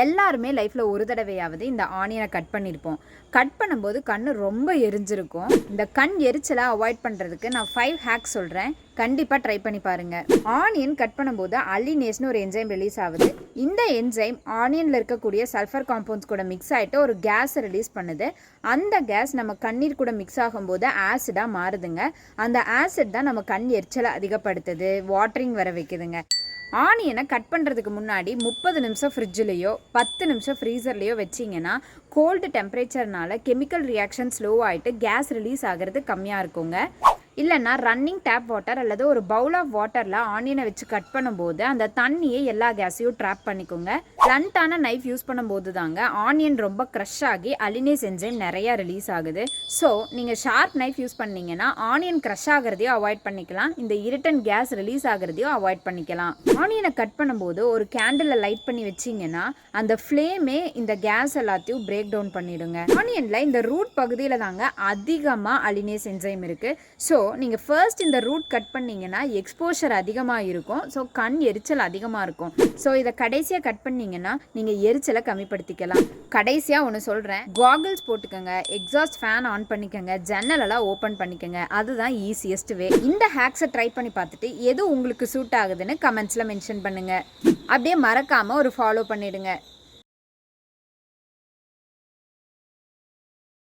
எல்லாருமே லைஃப்பில் ஒரு தடவையாவது இந்த ஆனியனை கட் பண்ணியிருப்போம். கட் பண்ணும்போது கண் ரொம்ப எரிஞ்சிருக்கும். இந்த கண் எரிச்சலை அவாய்ட் பண்ணுறதுக்கு நான் 5 ஹேக்ஸ் சொல்கிறேன். கண்டிப்பாக ட்ரை பண்ணி பாருங்கள். ஆனியன் கட் பண்ணும்போது அல்லினேஸ்னு ஒரு என்சைம் ரிலீஸ் ஆகுது. இந்த என்சைம் ஆனியனில் இருக்கக்கூடிய சல்ஃபர் காம்பவுண்ட்ஸ் கூட மிக்ஸ் ஆகிட்டு ஒரு கேஸை ரிலீஸ் பண்ணுது. அந்த கேஸ் நம்ம கண்ணீர் கூட மிக்ஸ் ஆகும்போது ஆசிடாக மாறுதுங்க. அந்த ஆசிட் தான் நம்ம கண் எரிச்சலை அதிகப்படுத்துது, வாட்டரிங் வர வைக்குதுங்க. ஆனியனை கட் பண்ணுறதுக்கு முன்னாடி 30 நிமிஷம் ஃப்ரிட்ஜ்லேயோ 10 நிமிஷம் ஃப்ரீசர்லேயோ வச்சிங்கன்னா கோல்டு டெம்பரேச்சர்னால கெமிக்கல் ரியாக்ஷன் ஸ்லோ ஆகிட்டு கேஸ் ரிலீஸ் ஆகிறது கம்மியாக இருக்குங்க. இல்லைன்னா ரன்னிங் டேப் வாட்டர் அல்லது ஒரு பவுல் ஆஃப் வாட்டரில் ஆனியனை வச்சு கட் பண்ணும்போது அந்த தண்ணியை எல்லா கேஸையும் ட்ராப் பண்ணிக்கோங்க. பிளண்டான நைஃப் யூஸ் பண்ணும்போது தாங்க ஆனியன் ரொம்ப க்ரஷ் ஆகி அலினேஸ் என்சைம் நிறையா ரிலீஸ் ஆகுது. ஸோ நீங்கள் ஷார்ப் நைஃப் யூஸ் பண்ணிங்கன்னா ஆனியன் க்ரஷ் ஆகிறதையும் அவாய்ட் பண்ணிக்கலாம், இந்த இரிட்டன் கேஸ் ரிலீஸ் ஆகிறதையும் அவாய்ட் பண்ணிக்கலாம். ஆனியனை கட் பண்ணும்போது ஒரு கேண்டிலை லைட் பண்ணி வச்சிங்கன்னா அந்த ஃப்ளேமே இந்த கேஸ் எல்லாத்தையும் பிரேக் டவுன் பண்ணிடுங்க. ஆனியனில் இந்த ரூட் பகுதியில் தாங்க அதிகமாக அலினேஸ் என்சைம் இருக்குது. ஸோ நீங்கள் ஃபர்ஸ்ட் இந்த ரூட் கட் பண்ணிங்கன்னா எக்ஸ்போஷர் அதிகமாக இருக்கும். ஸோ கண் எரிச்சல் அதிகமாக இருக்கும். ஸோ இதை கடைசியாக கட் பண்ணிங்கன்னா நீங்கள் எரிச்சலை கம்மிப்படுத்திக்கலாம். கடைசியாக ஒன்று சொல்கிறேன், காகிள்ஸ் போட்டுக்கோங்க, எக்ஸாஸ்ட் ஃபேன் ஆன் பண்ணிக்கோங்க, ஜன்னலெல்லாம் ஓப்பன் பண்ணிக்கோங்க. அதுதான் ஈஸியஸ்ட் வே. இந்த ஹேக்ஸை ட்ரை பண்ணி பார்த்துட்டு எது உங்களுக்கு சூட் ஆகுதுன்னு கமெண்ட்ஸில் மென்ஷன் பண்ணுங்கள். அப்படியே மறக்காமல் ஒரு ஃபாலோ பண்ணிவிடுங்க.